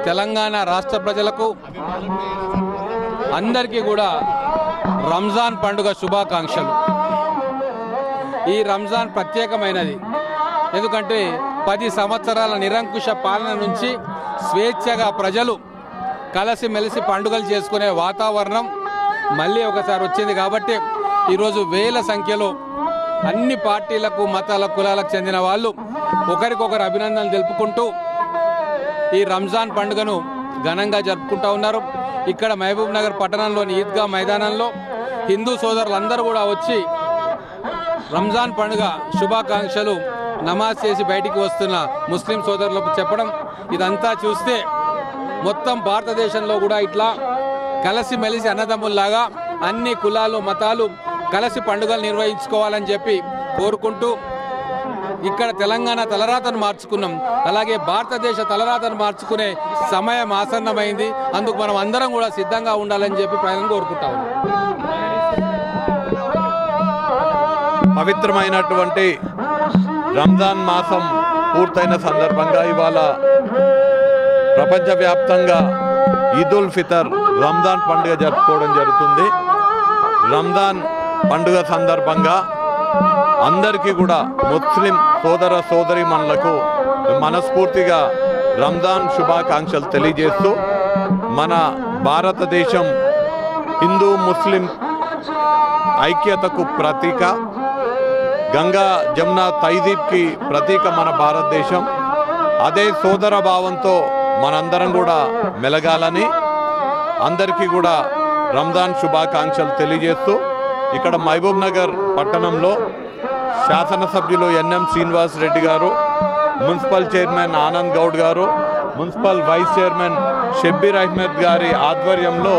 తెలంగాణ రాష్ట్ర ప్రజలకు అందరికీ కూడా రంజాన్ పండుగ శుభాకాంక్షలు. ఈ రంజాన్ ప్రత్యేకమైనది. ఎందుకంటే 10 సంవత్సరాల నిరంకుశ పాలన నుంచి స్వేచ్ఛగా ప్రజలు కలిసిమెలిసి పండుగలు చేసుకునే వాతావరణం మళ్ళీ ఒకసారి వచ్చింది. కాబట్టి ఈరోజు వేల సంఖ్యలో అన్ని పార్టీలకు, మతాల, కులాలకు చెందిన వాళ్ళు ఒకరికొకరు అభినందనలు తెలుపుకుంటూ ఈ రంజాన్ పండుగను ఘనంగా జరుపుకుంటూ ఉన్నారు. ఇక్కడ మహబూబ్ నగర్ పట్టణంలోని ఈద్గా మైదానంలో హిందూ సోదరులందరూ కూడా వచ్చి రంజాన్ పండుగ శుభాకాంక్షలు నమాజ్ చేసి బయటికి వస్తున్న ముస్లిం సోదరులకు చెప్పడం, ఇదంతా చూస్తే మొత్తం భారతదేశంలో కూడా ఇట్లా కలిసిమెలిసి అన్నదమ్ముల్లాగా అన్ని కులాలు, మతాలు కలిసి పండుగలు నిర్వహించుకోవాలని చెప్పి కోరుకుంటూ ఇక్కడ తెలంగాణ తలరాతను మార్చుకున్నాం. అలాగే భారతదేశ తలరాతను మార్చుకునే సమయం ఆసన్నమైంది. అందుకు మనం అందరం కూడా సిద్ధంగా ఉండాలని చెప్పి ప్రజలను కోరుకుంటాం. పవిత్రమైనటువంటి రంజాన్ మాసం పూర్తయిన సందర్భంగా ఇవాళ ప్రపంచవ్యాప్తంగా ఈదుల్ ఫితర్ రంజాన్ పండుగ జరుపుకోవడం జరుగుతుంది. రంజాన్ పండుగ సందర్భంగా అందరికీ కూడా ముస్లిం సోదర సోదరీమణులకు మనస్ఫూర్తిగా రంజాన్ శుభాకాంక్షలు తెలియజేస్తూ, మన భారతదేశం హిందూ ముస్లిం ఐక్యతకు ప్రతీక, గంగా జమునా తైదీబ్కి ప్రతీక మన భారతదేశం. అదే సోదర భావంతో మనందరం కూడా మెలగాలని అందరికీ కూడా రంజాన్ శుభాకాంక్షలు తెలియజేస్తూ, ఇక్కడ మహబూబ్ నగర్ పట్టణంలో శాసనసభ్యులు ఎన్ఎం శ్రీనివాస్ రెడ్డి గారు, మున్సిపల్ చైర్మన్ ఆనంద్ గౌడ్ గారు, municipal vice chairman Shabbir Ahmed గారి ఆధ్వర్యంలో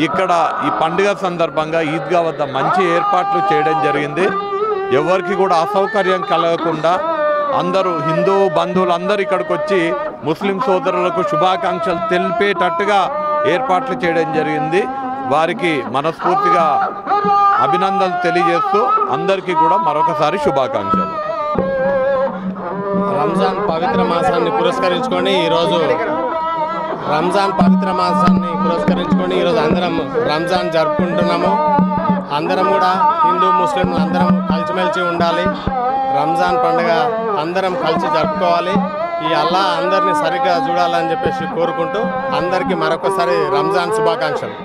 ఇక్కడ ఈ పండుగ సందర్భంగా ఈద్గా వద్ద మంచి ఏర్పాట్లు చేయడం జరిగింది. ఎవరికి కూడా అసౌకర్యం కలగకుండా అందరూ హిందూ బంధువులు అందరూ ఇక్కడికి వచ్చి ముస్లిం సోదరులకు శుభాకాంక్షలు తెలిపేటట్టుగా ఏర్పాట్లు చేయడం జరిగింది. వారికి మనస్ఫూర్తిగా అభినందనలు తెలియజేస్తూ అందరికీ కూడా మరొకసారి శుభాకాంక్షలు. రంజాన్ పవిత్ర మాసాన్ని పురస్కరించుకొని ఈరోజు అందరం రంజాన్ జరుపుకుంటున్నాము. అందరం కూడా హిందూ ముస్లింలు అందరం కలిసిమెలిసి ఉండాలి. రంజాన్ పండుగ అందరం కలిసి జరుపుకోవాలి. ఈ అల్లా అందరినీ సరిగ్గా చూడాలని చెప్పేసి కోరుకుంటూ అందరికీ మరొకసారి రంజాన్ శుభాకాంక్షలు.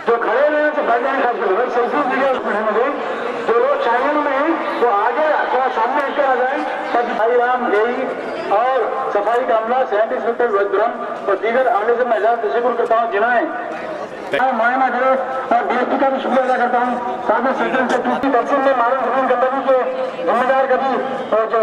जो खड़े हुए हैं बैठ जाने खास करो जो लोग चैनल में हैं वो आगे थोड़ा सामने आकर आ जाए ताकि भाई राम यही और सफाई का अमला सैनिक इंस्पेक्टर वज्रम और दीगर अमले से मैं तशक्कुर करता हूँ जिन्होंने मुआयना करे और डीएसपी का भी शुक्रिया अदा करता हूँ। साथ में सेक्रेटरी से टूटी तकसीम में मालूम जमीन कंपनी के जिम्मेदार कभी जो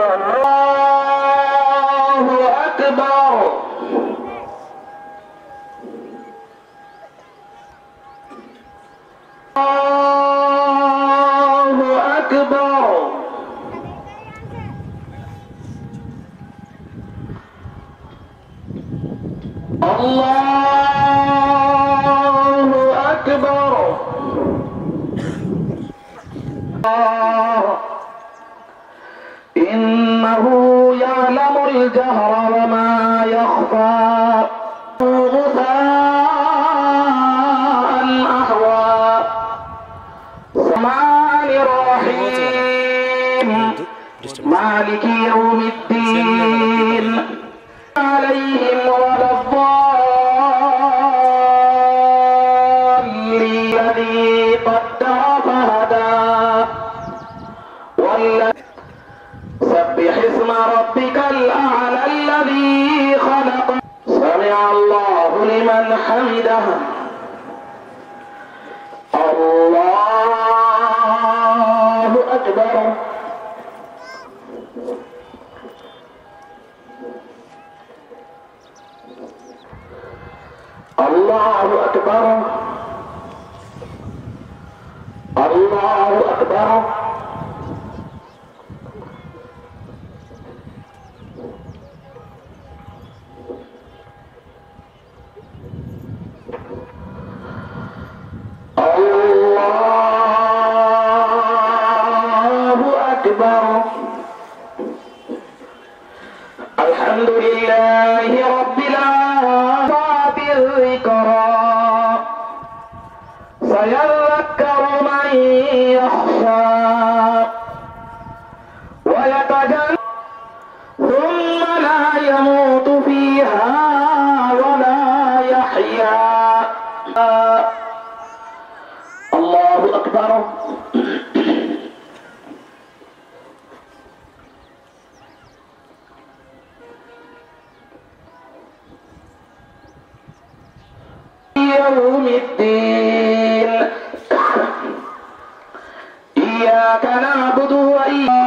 إنه يعلم الجهر وما يخفى غثاء أحوى الرحمن الرحيم مالك يوم الدين عليهم ولا الضالين الذي قدر فهدى سبح اسم ربك الأعلى الذي خلق سمع الله لمن حمده الله أكبر الله أكبر الله أكبر الله أكبر. الحمد لله رب العالمين. بالذكرى سيذكر من يخشى ويتجنب ثم لا يموت فيها ولا يحيا. الله أكبر. يوم الدين إياك نعبد وإياك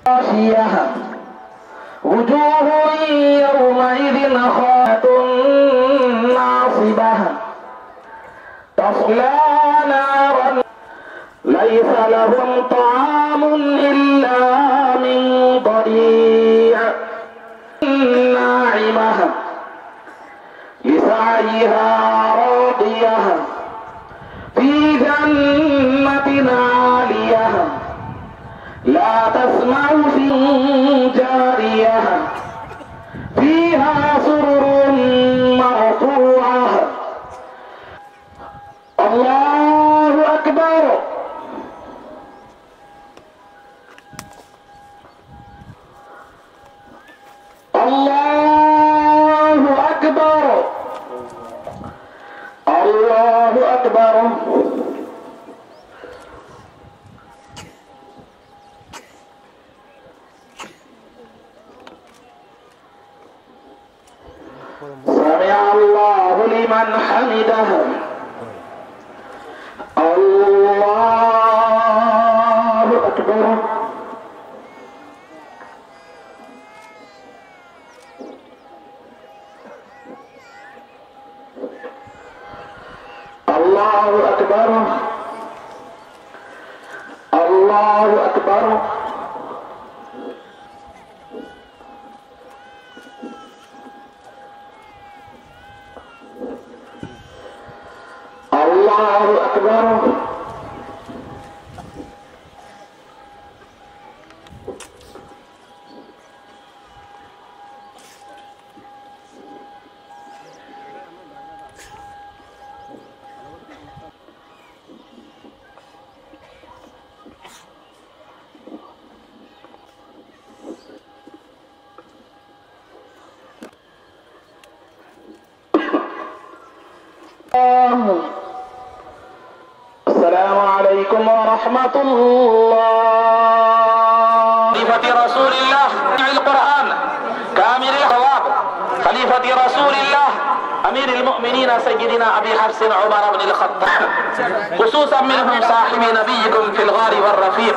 نستعين. وجوه يومئذ خاشعة ناصبة تصلى نارا ليس لهم طعام إلا من ضريع ناعمة لسعيها راضية في جنة عالية لا تسمع في جارية فيها سرر مرفوعة. الله أكبر. الله أكبر. الله أكبر. سمع الله لمن حمده. الله أكبر. الله أكبر. الله أكبر. الله أكبر. السلام عليكم ورحمة الله. خليفة رسول الله القرآن كامل الجواب. خليفة رسول الله أمير المؤمنين سيدنا أبي حفص عمر بن الخطاب، خصوصا منهم صاحب نبيكم في الغار والرفيق.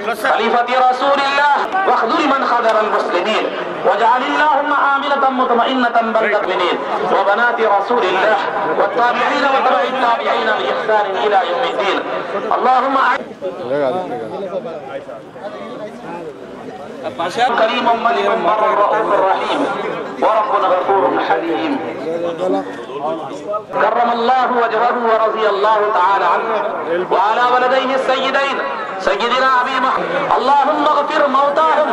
خليفة رسول الله واخذل من خذل المسلمين، واجعل اللهم آمنة مطمئنة بلد المؤمنين وبنات رسول الله والتابعين وتبع التابعين بإحسان إلى يوم الدين. اللهم كريم ملك بر رؤوف رحيم وربنا غفور حليم. كرم الله وجهه ورضي الله تعالى عنه وعلى ولديه السيدين سيدنا أبي محمد. اللهم اغفر موتاهم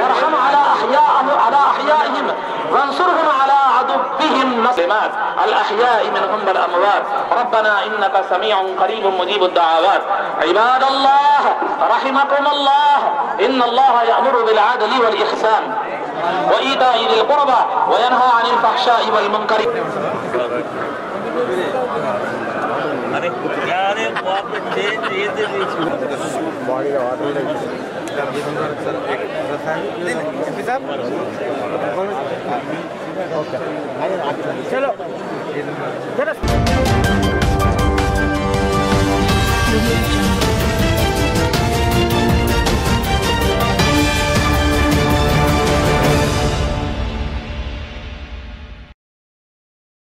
وارحم على أحيائهم وانصرهم على عدوهم مسلمات الأحياء منهم والأموات. ربنا إنك سميع قريب مجيب الدعوات. عباد الله رحمكم الله، إن الله يأمر بالعدل والإحسان وإيتاء ذي القربى وينهى عن الفحشاء والمنكر. चलो